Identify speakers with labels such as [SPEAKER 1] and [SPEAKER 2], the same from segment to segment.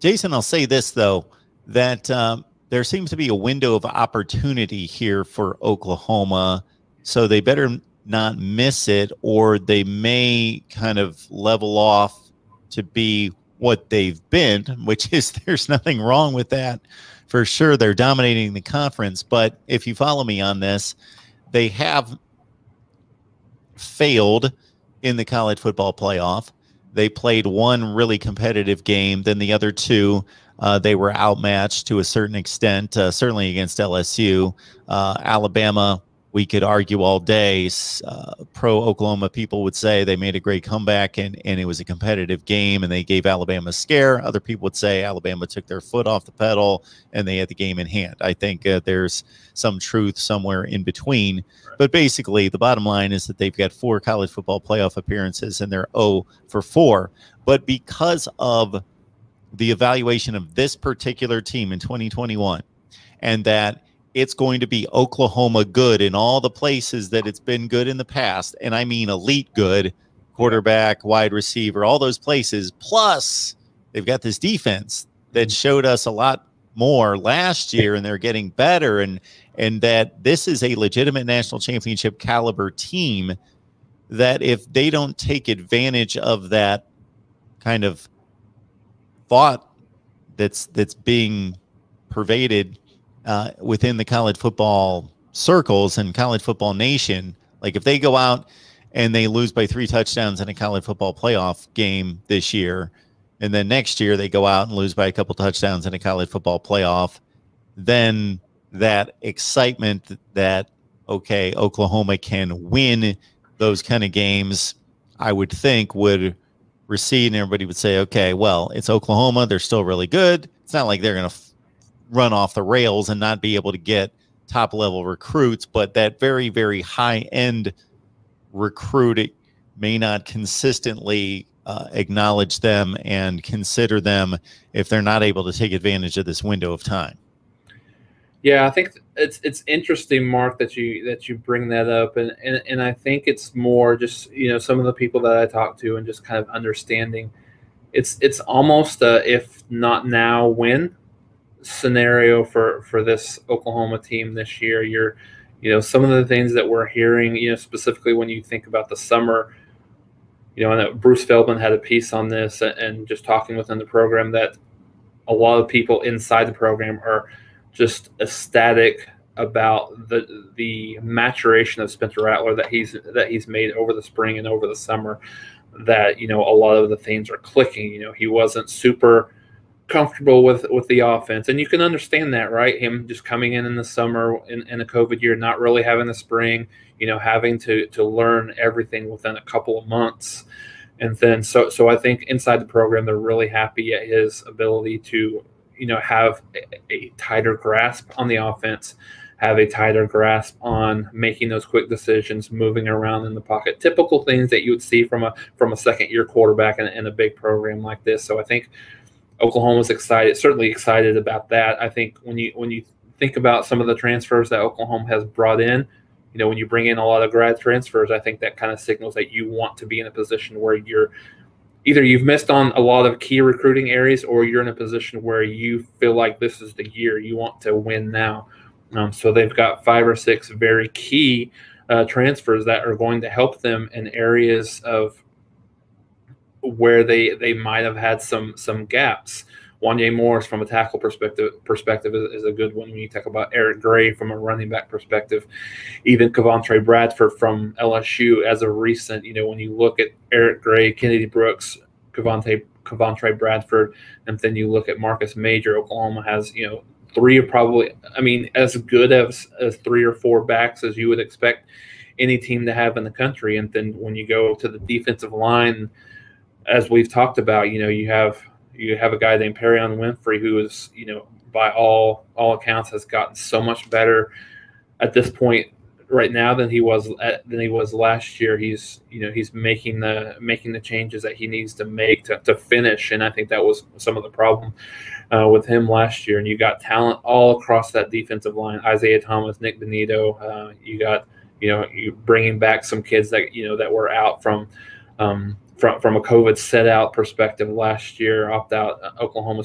[SPEAKER 1] Jason, I'll say this, though, that there seems to be a window of opportunity here for Oklahoma, so they better not miss it, or they may kind of level off to be what they've been, which is there's nothing wrong with that. For sure, they're dominating the conference, but if you follow me on this, they have failed in the college football playoff. They played one really competitive game. Then the other two, they were outmatched to a certain extent, certainly against LSU. Alabama, we could argue all day. Pro-Oklahoma people would say they made a great comeback, and it was a competitive game, and they gave Alabama a scare. Other people would say Alabama took their foot off the pedal, and they had the game in hand. I think there's some truth somewhere in between. But basically, the bottom line is that they've got 4 college football playoff appearances, and they're 0 for 4. But because of the evaluation of this particular team in 2021, and that it's going to be Oklahoma good in all the places that it's been good in the past, and I mean elite good, quarterback, wide receiver, all those places, plus they've got this defense that showed us a lot more last year, and they're getting better, and that this is a legitimate national championship caliber team, that if they don't take advantage of that kind of thought that's being pervaded within the college football circles and college football nation, like if they go out and they lose by 3 touchdowns in a college football playoff game this year, and then next year they go out and lose by a couple touchdowns in a college football playoff, then that excitement that, okay, Oklahoma can win those kind of games, I would think would recede, and everybody would say, okay, well, it's Oklahoma. They're still really good. It's not like they're going to run off the rails and not be able to get top-level recruits, but that very, very high-end recruit may not consistently acknowledge them and consider them if they're not able to take advantage of this window of time.
[SPEAKER 2] Yeah, I think it's interesting, Mark, that you bring that up, and I think it's more just, you know, some of the people that I talk to and just kind of understanding. It's almost a if not now when scenario for this Oklahoma team this year. You know, some of the things that we're hearing, you know, specifically when you think about the summer, you know, and Bruce Feldman had a piece on this, and just talking within the program, that a lot of people inside the program are just ecstatic about the maturation of Spencer Rattler that he's made over the spring and over the summer, that, you know, a lot of the things are clicking. You know, he wasn't super comfortable with the offense, and you can understand that, right? Him just coming in the summer in a COVID year, not really having the spring, you know, having to learn everything within a couple of months. And then so I think inside the program, they're really happy at his ability to, you know, have a tighter grasp on the offense, have a tighter grasp on making those quick decisions, moving around in the pocket, typical things that you would see from a second-year quarterback in a big program like this. So I think Oklahoma's excited, certainly excited about that. I think when you think about some of the transfers that Oklahoma has brought in, you know, when you bring in a lot of grad transfers, I think that kind of signals that you want to be in a position where you've missed on a lot of key recruiting areas, or you're in a position where you feel like this is the year you want to win now. So they've got 5 or 6 very key transfers that are going to help them in areas of where they might have had some gaps. Wanye Morris from a tackle perspective is a good one when you talk about Eric Gray from a running back perspective. Even Kavontre Bradford from LSU as of recent. You know, when you look at Eric Gray, Kennedy Brooks, Kavontre Bradford, and then you look at Marcus Major, Oklahoma has, you know, 3 of probably, I mean, as good as 3 or 4 backs as you would expect any team to have in the country. And then when you go to the defensive line, as we've talked about, you know, you have a guy named Perion Winfrey who is, you know, by all accounts has gotten so much better at this point right now than he was last year. He's, you know, he's making the changes that he needs to make to finish, and I think that was some of the problem with him last year. And you got talent all across that defensive line: Isaiah Thomas, Nick Benito. You got, you know, you bringing back some kids that, you know, that were out from from a COVID set out perspective last year, opt out. Oklahoma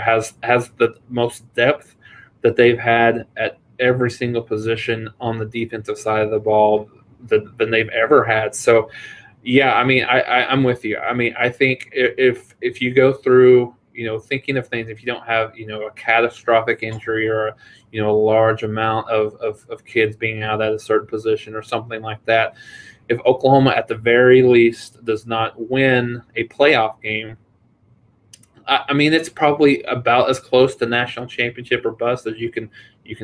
[SPEAKER 2] has the most depth that they've had at every single position on the defensive side of the ball than they've ever had. So, yeah, I mean, I'm with you. I mean, I think if you go through, thinking of things, if you don't have, a catastrophic injury or, a large amount of kids being out at a certain position or something like that, if Oklahoma at the very least does not win a playoff game, I mean, it's probably about as close to national championship or bust as you can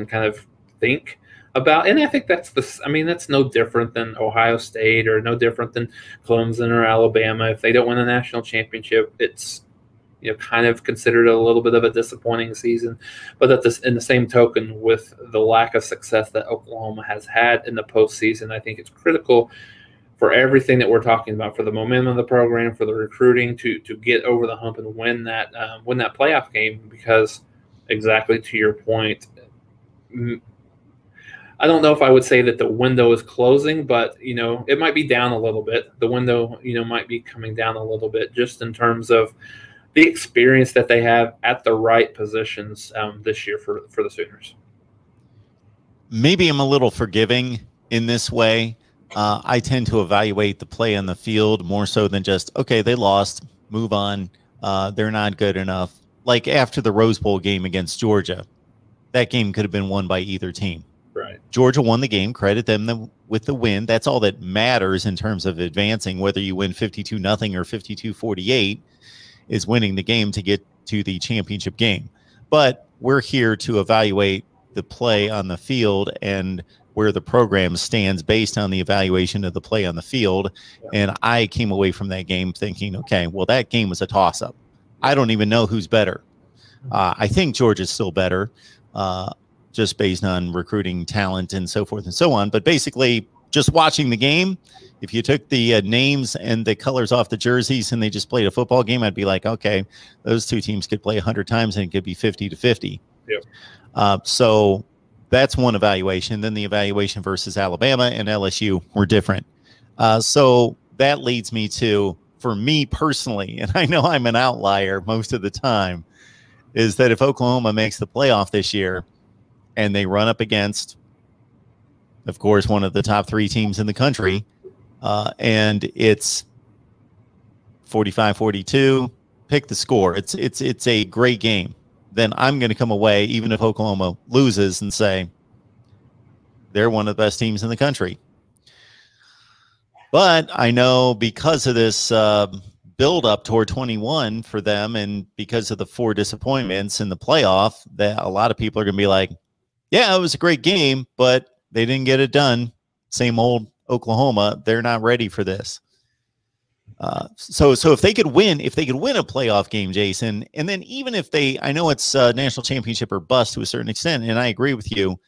[SPEAKER 2] kind of think about. And I think that's no different than Ohio State or no different than Clemson or Alabama. If they don't win a national championship, it's kind of considered a little bit of a disappointing season. But in the same token, with the lack of success that Oklahoma has had in the postseason, I think it's critical for everything that we're talking about, for the momentum of the program, for the recruiting, to get over the hump and win that playoff game. Because exactly to your point, I don't know if I would say that the window is closing, but it might be down a little bit. The window might be coming down a little bit, just in terms of the experience that they have at the right positions this year for the Sooners.
[SPEAKER 1] Maybe I'm a little forgiving in this way. I tend to evaluate the play on the field more so than just, okay, they lost, move on. They're not good enough. Like after the Rose Bowl game against Georgia, that game could have been won by either team.
[SPEAKER 2] Right.
[SPEAKER 1] Georgia won the game. Credit them with the win. That's all that matters in terms of advancing. Whether you win 52-0 or 52-48 is winning the game to get to the championship game. But we're here to evaluate the play on the field and where the program stands based on the evaluation of the play on the field. Yeah. And I came away from that game thinking, okay, well, that game was a toss-up. I don't even know who's better. I think Georgia's still better, just based on recruiting talent and so forth and so on. But basically, just watching the game, if you took the names and the colors off the jerseys and they just played a football game, I'd be like, okay, those two teams could play 100 times and it could be 50-50.
[SPEAKER 2] Yep.
[SPEAKER 1] So that's one evaluation. Then the evaluation versus Alabama and LSU were different. So that leads me to, for me personally, and I know I'm an outlier most of the time, is that if Oklahoma makes the playoff this year and they run up against, of course, one of the top 3 teams in the country, and it's 45-42, pick the score. It's a great game. Then I'm going to come away, even if Oklahoma loses, and say they're one of the best teams in the country. But I know because of this build up toward 21 for them, and because of the 4 disappointments in the playoff, that a lot of people are going to be like, yeah, it was a great game, but they didn't get it done. Same old Oklahoma. They're not ready for this. So if they could win a playoff game, Jason, and then even if I know it's national championship or bust to a certain extent, and I agree with you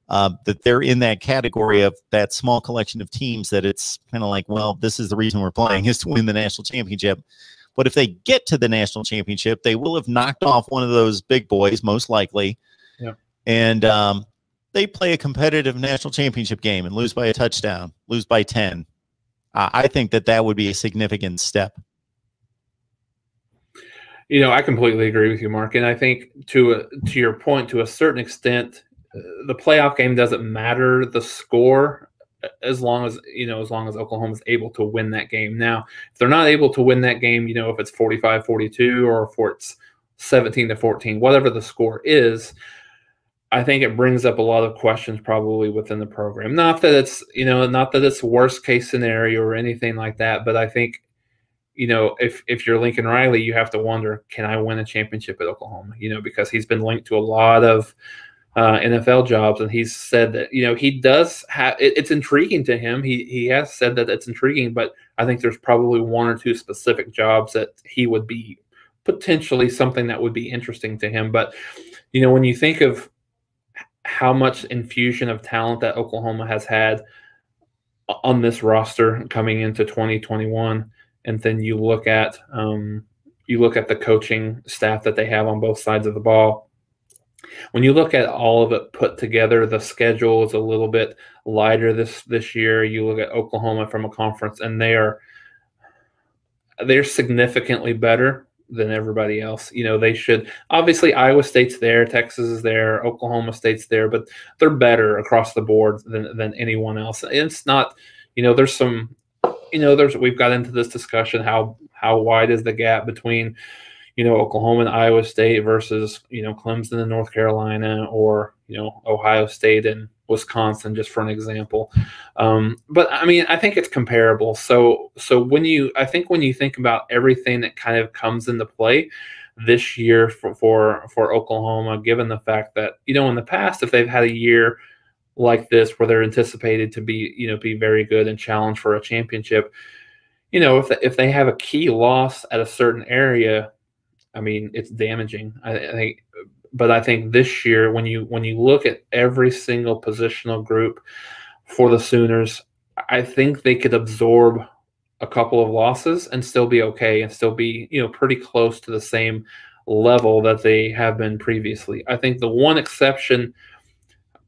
[SPEAKER 1] that they're in that category of that small collection of teams that it's kind of like, well, this is the reason we're playing, is to win the national championship. But if they get to the national championship, they will have knocked off one of those big boys, most likely. Yeah. And they play a competitive national championship game and lose by a touchdown, lose by 10. I think that would be a significant step.
[SPEAKER 2] I completely agree with you, Mark. And I think to your point, to a certain extent, the playoff game doesn't matter the score as long as Oklahoma is able to win that game. Now, if they're not able to win that game, if it's 45-42 or if it's 17-14, whatever the score is, I think it brings up a lot of questions probably within the program. Not that it's worst case scenario or anything like that, but I think, if you're Lincoln Riley, you have to wonder, can I win a championship at Oklahoma? Because he's been linked to a lot of NFL jobs, and he's said that, he does have, it's intriguing to him. He has said that it's intriguing, but I think there's probably 1 or 2 specific jobs that he would be potentially something that would be interesting to him. But, when you think of how much infusion of talent that Oklahoma has had on this roster coming into 2021, and then you look at the coaching staff that they have on both sides of the ball. When you look at all of it put together, the schedule is a little bit lighter this year. You look at Oklahoma from a conference, and they are, they're significantly better than everybody else. You know, they should, obviously Iowa State's there, Texas is there, Oklahoma State's there, but they're better across the board than anyone else. And it's not, you know, there's some, you know, we've got into this discussion, how wide is the gap between, you know, Oklahoma and Iowa State versus, you know, Clemson and North Carolina, or, you know, Ohio State and Wisconsin, just for an example. But I mean, I think it's comparable. So I think when you think about everything that kind of comes into play this year for Oklahoma, given the fact that, you know, in the past, if they've had a year like this where they're anticipated to be, you know, be very good and challenge for a championship, you know, if they have a key loss at a certain area, I mean, it's damaging. I think, but I think this year, when you look at every single positional group for the Sooners, I think they could absorb a couple of losses and still be okay, and still be, you know, pretty close to the same level that they have been previously. I think the one exception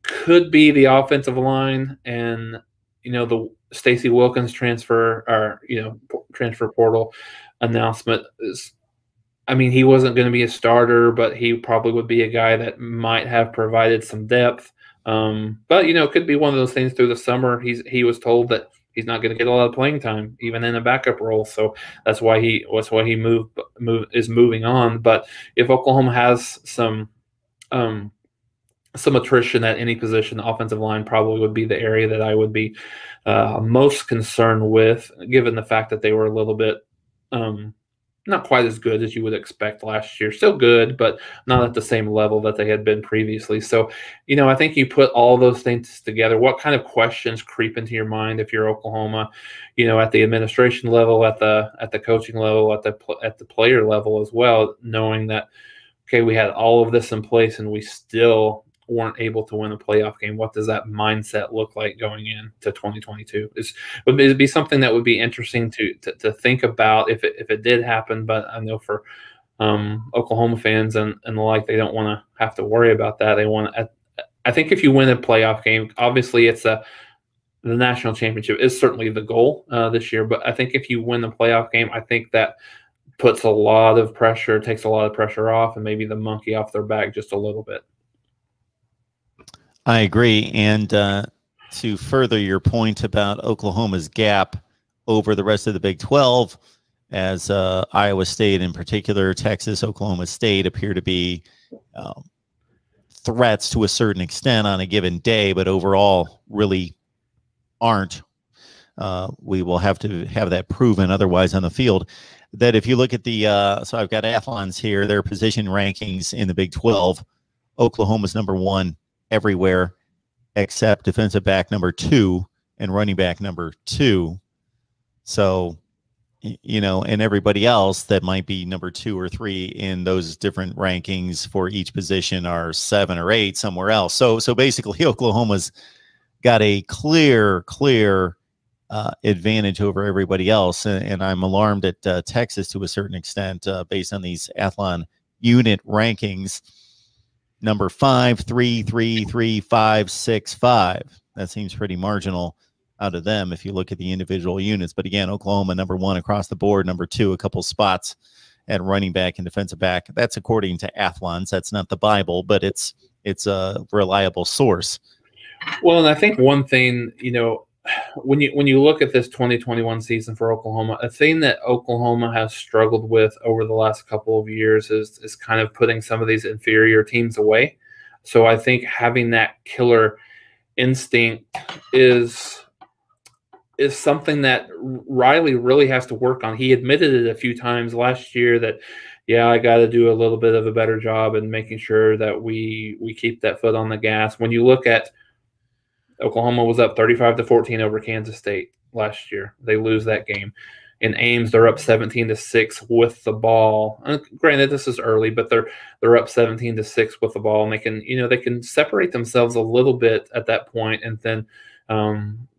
[SPEAKER 2] could be the offensive line, and, you know, the Stacey Wilkins transfer, or, you know, transfer portal announcement is, I mean, he wasn't going to be a starter, but he probably would be a guy that might have provided some depth. But, you know, it could be one of those things through the summer. He was told that he's not going to get a lot of playing time, even in a backup role. So that's why he is moving on. But if Oklahoma has some attrition at any position, the offensive line probably would be the area that I would be most concerned with, given the fact that they were a little bit not quite as good as you would expect last year. Still good, but not at the same level that they had been previously. So, you know, I think you put all those things together. What kind of questions creep into your mind if you're Oklahoma, you know, at the administration level, at the coaching level, at the player level as well, knowing that, okay, we had all of this in place and we still weren't able to win a playoff game. What does that mindset look like going into 2022? It'd be something that would be interesting to think about if it did happen. But I know for Oklahoma fans and the like, they don't want to have to worry about that. They want to, I think if you win a playoff game, obviously the national championship is certainly the goal this year. But I think if you win the playoff game, I think that puts a lot of pressure, takes a lot of pressure off, and maybe the monkey off their back just a little bit.
[SPEAKER 1] I agree. And to further your point about Oklahoma's gap over the rest of the Big 12, as Iowa State in particular, Texas, Oklahoma State appear to be threats to a certain extent on a given day, but overall really aren't. We will have to have that proven otherwise on the field. That if you look at the, so I've got Athlon's here, their position rankings in the Big 12, Oklahoma's #1 everywhere except defensive back #2 and running back #2. So, you know, and everybody else that might be #2 or 3 in those different rankings for each position are 7 or 8 somewhere else. So basically Oklahoma's got a clear advantage over everybody else. And I'm alarmed at Texas to a certain extent based on these Athlon unit rankings. #5, 3, 3, 3, 5, 6, 5. That seems pretty marginal out of them if you look at the individual units. But again, Oklahoma #1 across the board, #2 a couple spots at running back and defensive back. That's according to Athlon's. That's not the Bible, but it's a reliable source.
[SPEAKER 2] Well, and I think one thing, you know, when you look at this 2021 season for Oklahoma, a thing that Oklahoma has struggled with over the last couple of years is kind of putting some of these inferior teams away. So I think having that killer instinct is something that Riley really has to work on. He admitted it a few times last year that, yeah, I got to do a little bit of a better job in making sure that we keep that foot on the gas. When you look at Oklahoma was up 35-14 over Kansas State last year. They lose that game. In Ames, they're up 17-6 with the ball. Granted, this is early, but they're up 17-6 with the ball, and they can separate themselves a little bit at that point. And then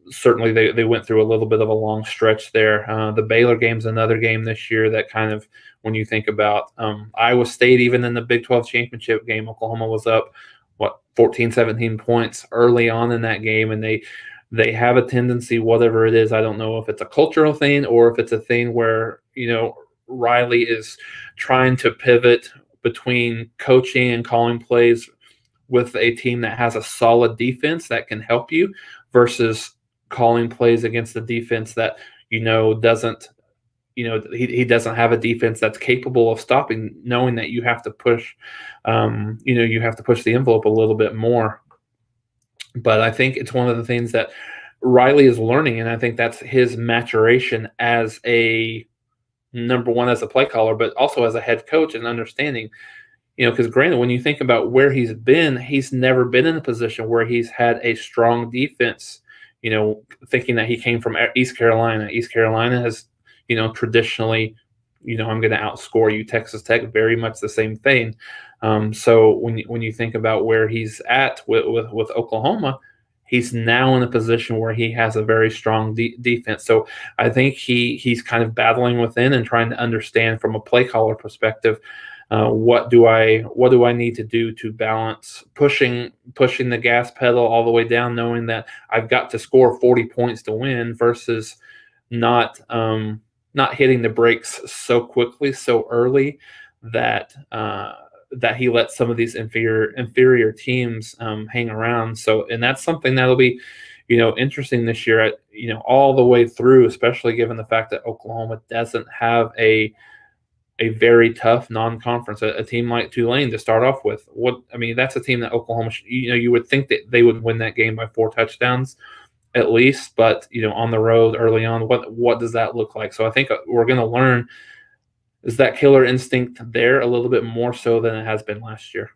[SPEAKER 2] certainly they went through a little bit of a long stretch there. The Baylor game's another game this year that kind of, when you think about Iowa State, even in the Big 12 championship game, Oklahoma was up 14, 17 points early on in that game, and they they have a tendency, whatever it is, I don't know if it's a cultural thing or if it's a thing where, Riley is trying to pivot between coaching and calling plays with a team that has a solid defense that can help you versus calling plays against the defense that, doesn't, he doesn't have a defense that's capable of stopping, knowing that you have to push, you have to push the envelope a little bit more. But I think it's one of the things that Riley is learning, and I think that's his maturation as a number one, as a play caller, but also as a head coach, and understanding, because granted, when you think about where he's been, he's never been in a position where he's had a strong defense, thinking that he came from East Carolina. East Carolina has, traditionally, I'm going to outscore you. Texas Tech, very much the same thing. So when you think about where he's at with Oklahoma, he's now in a position where he has a very strong defense. So I think he's kind of battling within and trying to understand from a play caller perspective, what do I need to do to balance pushing the gas pedal all the way down, knowing that I've got to score 40 points to win versus not hitting the brakes so quickly, so early that he lets some of these inferior teams hang around. So, and that's something that'll be, interesting this year, all the way through, especially given the fact that Oklahoma doesn't have a very tough non-conference, a team like Tulane to start off with. That's a team that Oklahoma, you would think that they would win that game by 4 touchdowns at least, but on the road early on, what does that look like? So I think we're going to learn, is that killer instinct there a little bit more so than it has been last year.